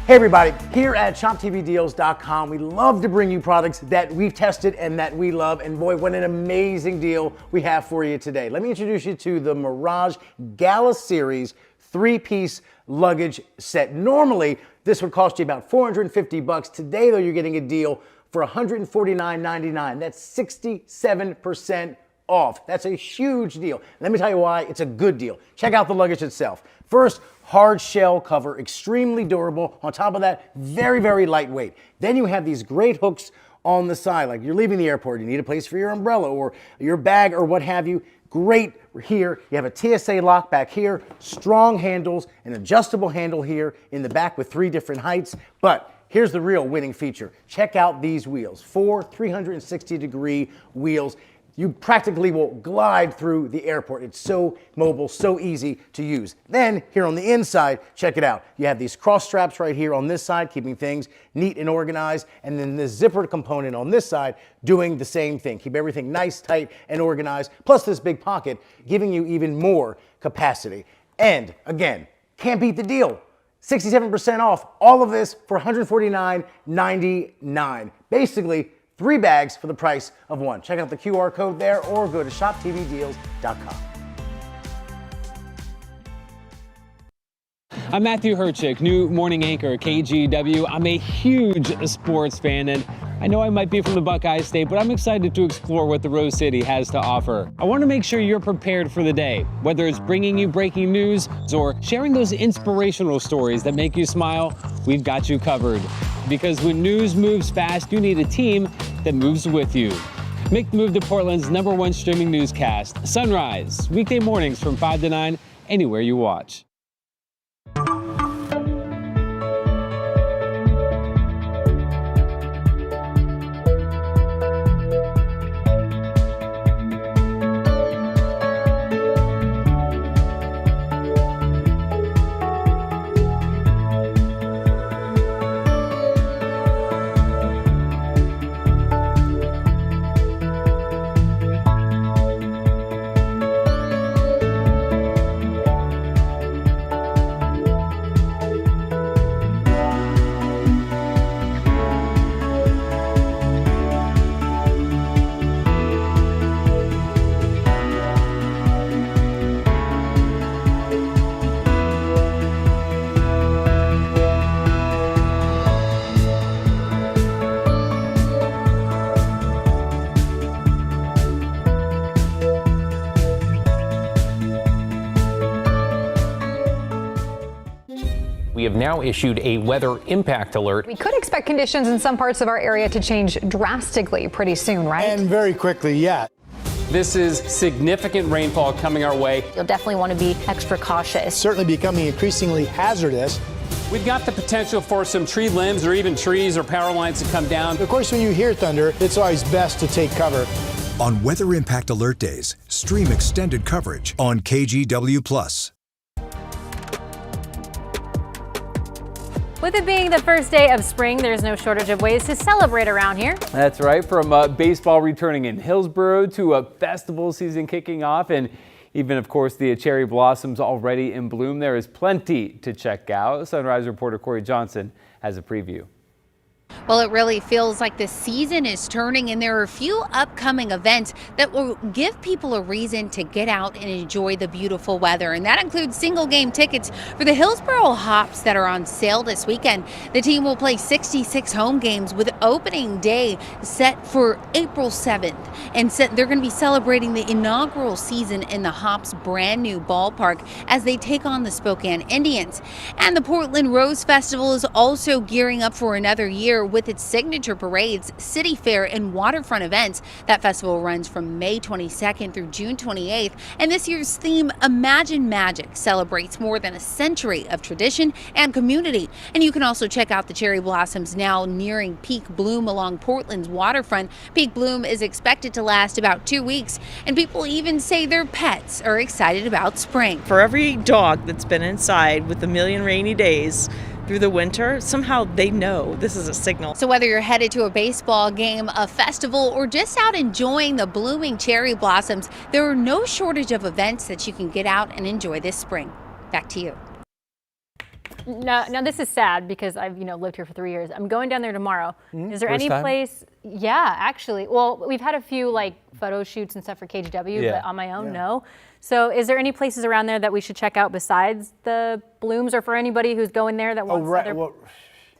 Hey everybody, here at ShopTVDeals.com, we love to bring you products that we've tested and that we love, and boy, what an amazing deal we have for you today. Let me introduce you to the Mirage Gala Series 3-piece luggage set. Normally, this would cost you about $450. Today, though, you're getting a deal for $149.99. That's 67% off. That's a huge deal. Let me tell you why it's a good deal. Check out the luggage itself. First, hard shell cover, extremely durable. On top of that, very, very lightweight. Then you have these great hooks on the side, like you're leaving the airport, you need a place for your umbrella or your bag or what have you. Great here. You have a TSA lock back here, strong handles, an adjustable handle here in the back with 3 different heights. But here's the real winning feature. Check out these wheels, 4 360-degree wheels. You practically will glide through the airport. It's so mobile, so easy to use. Then here on the inside, check it out. You have these cross straps right here on this side, keeping things neat and organized. And then the zipper component on this side doing the same thing. Keep everything nice, tight, and organized. Plus this big pocket giving you even more capacity. And again, can't beat the deal. 67% off. All of this for $149.99. Basically, 3 bags for the price of 1. Check out the QR code there or go to ShopTVDeals.com. I'm Matthew Herchick, new morning anchor at KGW. I'm a huge sports fan, and I know I might be from the Buckeye State, but I'm excited to explore what the Rose City has to offer. I want to make sure you're prepared for the day, whether it's bringing you breaking news or sharing those inspirational stories that make you smile. We've got you covered. Because when news moves fast, you need a team that moves with you. Make the move to Portland's #1 streaming newscast, Sunrise, weekday mornings from 5 to 9, anywhere you watch. We have now issued a weather impact alert. We could expect conditions in some parts of our area to change drastically pretty soon, right? And very quickly, yeah. This is significant rainfall coming our way. You'll definitely want to be extra cautious. Certainly becoming increasingly hazardous. We've got the potential for some tree limbs or even trees or power lines to come down. Of course, when you hear thunder, it's always best to take cover. On Weather Impact Alert Days, stream extended coverage on KGW+. With it being the first day of spring, there's no shortage of ways to celebrate around here. That's right, from baseball returning in Hillsborough to a festival season kicking off, and even, of course, the cherry blossoms already in bloom. There is plenty to check out. Sunrise reporter Corey Johnson has a preview. Well, it really feels like the season is turning, and there are a few upcoming events that will give people a reason to get out and enjoy the beautiful weather. And that includes single game tickets for the Hillsborough Hops that are on sale this weekend. The team will play 66 home games with opening day set for April 7th. And they're going to be celebrating the inaugural season in the Hops' brand new ballpark as they take on the Spokane Indians. And the Portland Rose Festival is also gearing up for another year with its signature parades, city fair, and waterfront events. That festival runs from May 22nd through June 28th, and this year's theme, Imagine Magic, celebrates more than a century of tradition and community. And you can also check out the cherry blossoms now nearing peak bloom along Portland's waterfront. Peak bloom is expected to last about 2 weeks, and people even say their pets are excited about spring. For every dog that's been inside with a million rainy days through the winter, somehow they know this is a signal. So whether you're headed to a baseball game, a festival, or just out enjoying the blooming cherry blossoms, there are no shortage of events that you can get out and enjoy this spring. Back to you. Now this is sad because I've lived here for 3 years. I'm going down there tomorrow. Is there any place? Yeah, actually. Well, we've had a few photo shoots and stuff for KGW, but on my own, no. So is there any places around there that we should check out besides the blooms, or for anybody who's going there that wants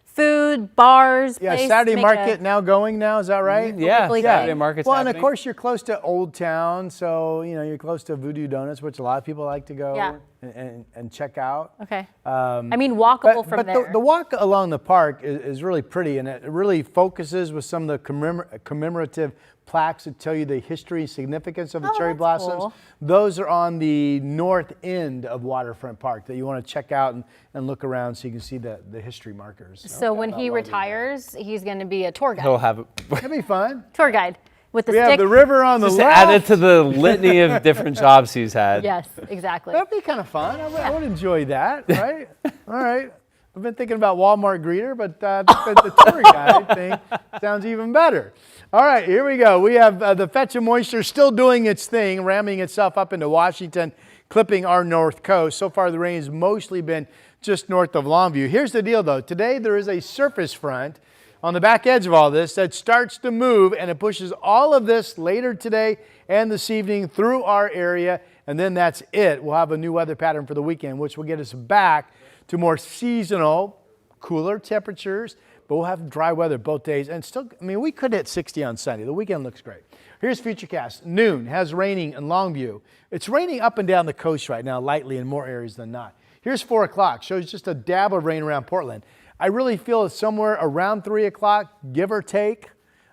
food, bars? Yeah, Saturday market now going now, is that right? Yeah, Saturday market's Well, and happening. of course you're close to Old Town, so you're close to Voodoo Donuts, which a lot of people like to go and check out. Okay. I mean, walkable from there. But the walk along the park is really pretty, and it really focuses with some of the commemorative plaques that tell you the history and significance of the cherry blossoms. Cool. Those are on the north end of Waterfront Park that you want to check out and look around so you can see the history markers. So when he retires, he's going to be a tour guide. He'll have That'd be fun. Tour guide with the We stick. have the river on the just left. added to the litany of different jobs he's had. Yes, exactly. That'd be kind of fun. I would enjoy that, right? All right. I've been thinking about Walmart greeter, but the tour guide thing sounds even better. All right, here we go. We have the Fetch of Moisture still doing its thing, ramming itself up into Washington, clipping our north coast. So far, the rain has mostly been just north of Longview. Here's the deal, though. Today, there is a surface front on the back edge of all this that starts to move, and it pushes all of this later today and this evening through our area, and then that's it. We'll have a new weather pattern for the weekend, which will get us back to more seasonal, cooler temperatures, but we'll have dry weather both days. And still, we could hit 60 on Sunday. The weekend looks great. Here's Futurecast. Noon has raining in Longview. It's raining up and down the coast right now, lightly in more areas than not. Here's 4 o'clock. Shows just a dab of rain around Portland. I really feel it's somewhere around 3 o'clock, give or take,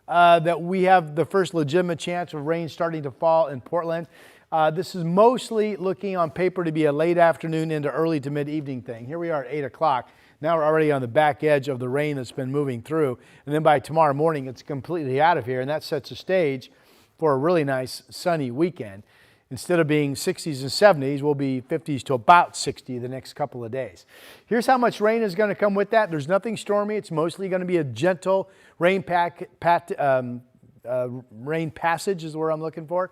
that we have the first legitimate chance of rain starting to fall in Portland. This is mostly looking on paper to be a late afternoon into early to mid-evening thing. Here we are at 8 o'clock. Now we're already on the back edge of the rain that's been moving through. And then by tomorrow morning, it's completely out of here. And that sets the stage for a really nice sunny weekend. Instead of being 60s and 70s, we'll be 50s to about 60 the next couple of days. Here's how much rain is going to come with that. There's nothing stormy. It's mostly going to be a gentle rain rain passage is the word I'm looking for.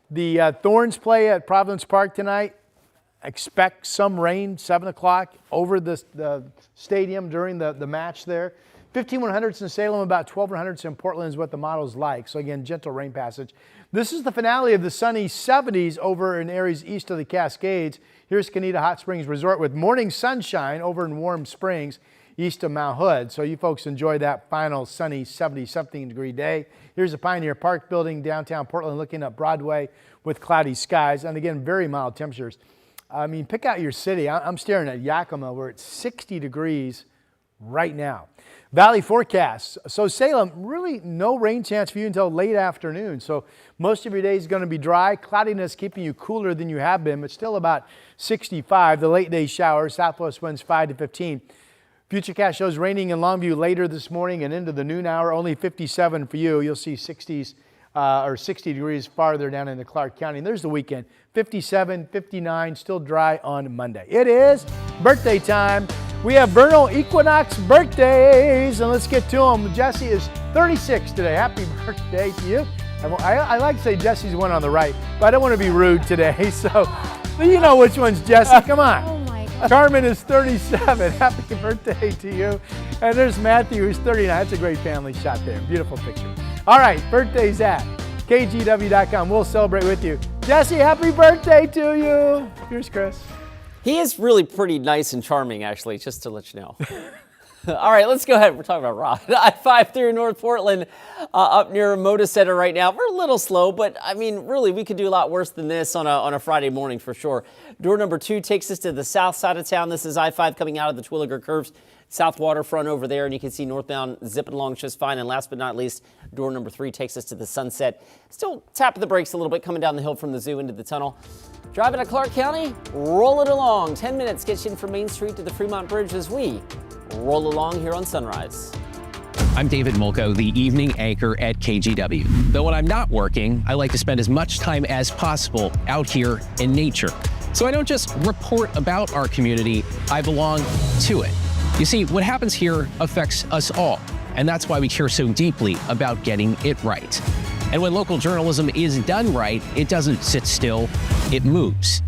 The Thorns play at Providence Park tonight. Expect some rain, 7 o'clock, over the stadium during the match there. 1,500s in Salem, about 1,200s in Portland is what the model's like. So again, gentle rain passage. This is the finale of the sunny 70s over in areas east of the Cascades. Here's Canita Hot Springs Resort with morning sunshine over in Warm Springs, east of Mount Hood. So you folks enjoy that final sunny 70-something degree day. Here's the Pioneer Park building, downtown Portland, looking up Broadway with cloudy skies. And again, very mild temperatures. Pick out your city. I'm staring at Yakima where it's 60 degrees right now. Valley forecasts. So Salem, really no rain chance for you until late afternoon. So most of your day is going to be dry. Cloudiness keeping you cooler than you have been, but still about 65. The late day showers, southwest winds 5 to 15. Futurecast shows raining in Longview later this morning and into the noon hour. Only 57 for you. You'll see 60s or 60 degrees farther down into Clark County. And there's the weekend. 57, 59, still dry on Monday. It is birthday time. We have vernal equinox birthdays, and let's get to them. Jesse is 36 today. Happy birthday to you. I like to say Jesse's one on the right, but I don't want to be rude today. So you know which one's Jesse. Come on. Oh my Carmen is 37. Happy birthday to you. And there's Matthew, who's 39. That's a great family shot there. Beautiful picture. All right, birthdays at KGW.com. We'll celebrate with you. Jesse, happy birthday to you. Here's Chris. He is really pretty nice and charming, actually, just to let you know. All right, let's go ahead. We're talking about Rod. I-5 through North Portland, up near Moda Center right now. We're a little slow, but I mean, really, we could do a lot worse than this on a Friday morning for sure. Door number 2 takes us to the south side of town. This is I-5 coming out of the Twilliger Curves, south waterfront over there, and you can see northbound zipping along just fine. And last but not least, door number 3 takes us to the Sunset. Still tapping the brakes a little bit coming down the hill from the zoo into the tunnel. Driving to Clark County, roll it along. 10 minutes gets you in from Main Street to the Fremont Bridge as we roll along here on Sunrise. I'm David Mulco, the evening anchor at KGW. Though when I'm not working, I like to spend as much time as possible out here in nature. So I don't just report about our community, I belong to it. You see, what happens here affects us all, and that's why we care so deeply about getting it right. And when local journalism is done right, it doesn't sit still, it moves.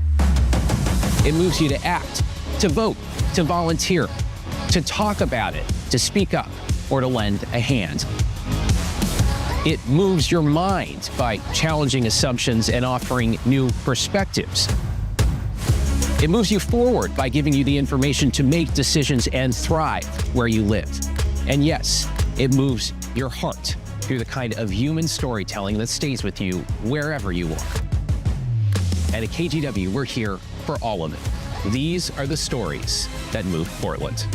It moves you to act, to vote, to volunteer, to talk about it, to speak up, or to lend a hand. It moves your mind by challenging assumptions and offering new perspectives. It moves you forward by giving you the information to make decisions and thrive where you live. And yes, it moves your heart through the kind of human storytelling that stays with you wherever you are. And at KGW, we're here for all of it. These are the stories that move Portland.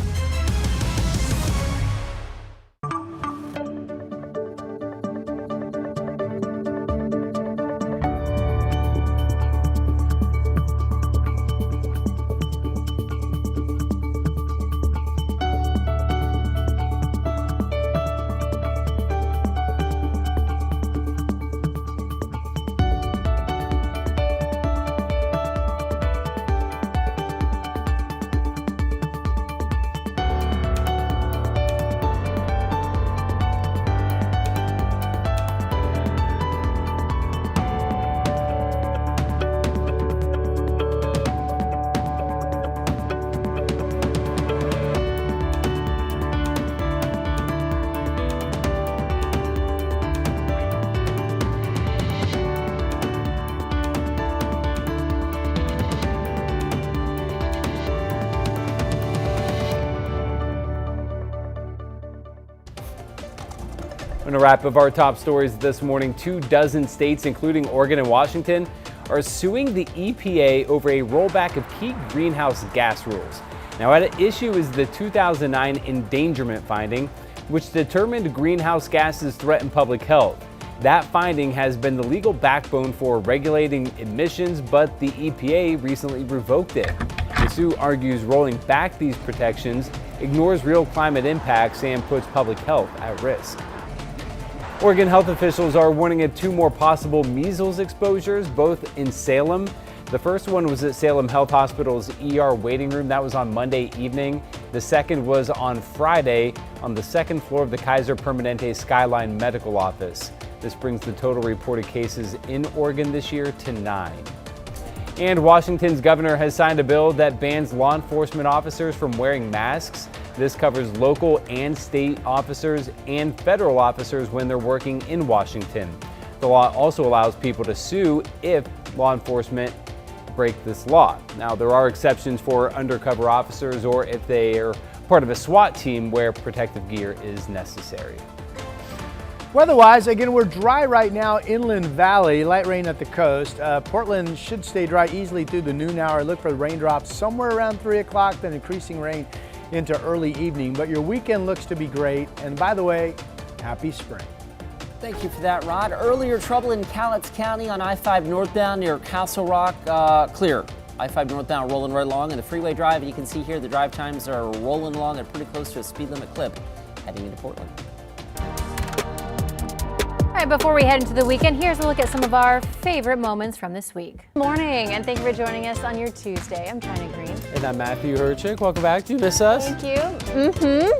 In a wrap of our top stories this morning, 24 states, including Oregon and Washington, are suing the EPA over a rollback of key greenhouse gas rules. Now, at issue is the 2009 endangerment finding, which determined greenhouse gases threaten public health. That finding has been the legal backbone for regulating emissions, but the EPA recently revoked it. The suit argues rolling back these protections ignores real climate impacts and puts public health at risk. Oregon health officials are warning of 2 more possible measles exposures, both in Salem. The first one was at Salem Health Hospital's ER waiting room. That was on Monday evening. The second was on Friday on the 2nd floor of the Kaiser Permanente Skyline Medical Office. This brings the total reported cases in Oregon this year to 9. And Washington's governor has signed a bill that bans law enforcement officers from wearing masks. This covers local and state officers and federal officers when they're working in Washington. The law also allows people to sue if law enforcement break this law. Now, there are exceptions for undercover officers or if they are part of a SWAT team where protective gear is necessary. Weather-wise, again, we're dry right now, Inland Valley, light rain at the coast. Portland should stay dry easily through the noon hour. Look for raindrops somewhere around 3 o'clock, then increasing rain into early evening. But your weekend looks to be great. And by the way, happy spring. Thank you for that, Rod. Earlier trouble in Cowlitz County on I-5 northbound near Castle Rock, clear. I-5 northbound rolling right along, and the freeway drive, you can see here the drive times are rolling along at pretty close to a speed limit clip heading into Portland. All right, before we head into the weekend, here's a look at some of our favorite moments from this week. Morning, and thank you for joining us on your Tuesday. I'm China Green. And I'm Matthew Herchick. Welcome back. Do you miss us? Thank you.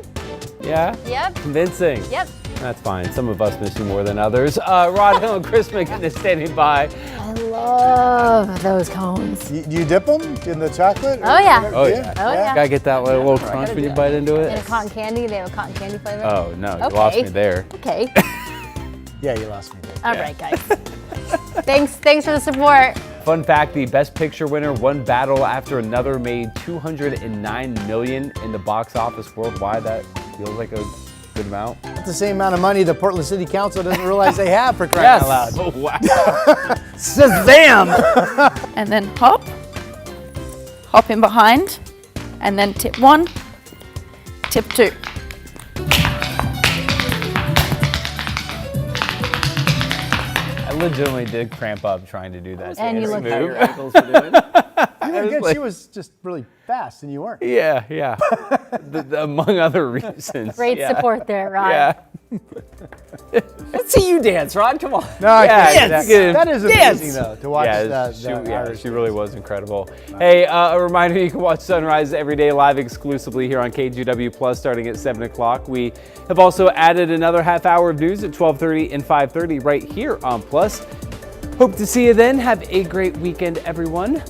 Yeah? Yep. Convincing. Yep. That's fine. Some of us miss you more than others. Rod Hill and Chris McGinn is standing by. I love those cones. Do you dip them in the chocolate? Oh, yeah. Oh, yeah. Oh, yeah. Gotta get that little crunch when you bite into And a it. cotton candy. They have a cotton candy flavor. Oh, no. You Okay. lost me there. Okay. Yeah, you lost me there. All right, guys. Thanks for the support. Fun fact, the Best Picture winner, One Battle After Another, made $209 million in the box office worldwide. That feels like a good amount. That's the same amount of money the Portland City Council doesn't realize they have for crying out loud. Oh, wow. Shazam! And then hop in behind, and then tip 1, tip 2. I legitimately did cramp up trying to do that. And you look move. I guess she was just really fast and you weren't. Yeah. Among other reasons. Great Yeah. support there, Rod. Yeah. Let's see you dance, Rod. Come on. No, I Yeah, can't. it's good. That is amazing, though, to watch she really was incredible. Hey, a reminder, you can watch Sunrise every day live exclusively here on KGW Plus starting at 7 o'clock. We have also added another half hour of news at 12:30 and 5:30 right here on Plus. Hope to see you then. Have a great weekend, everyone.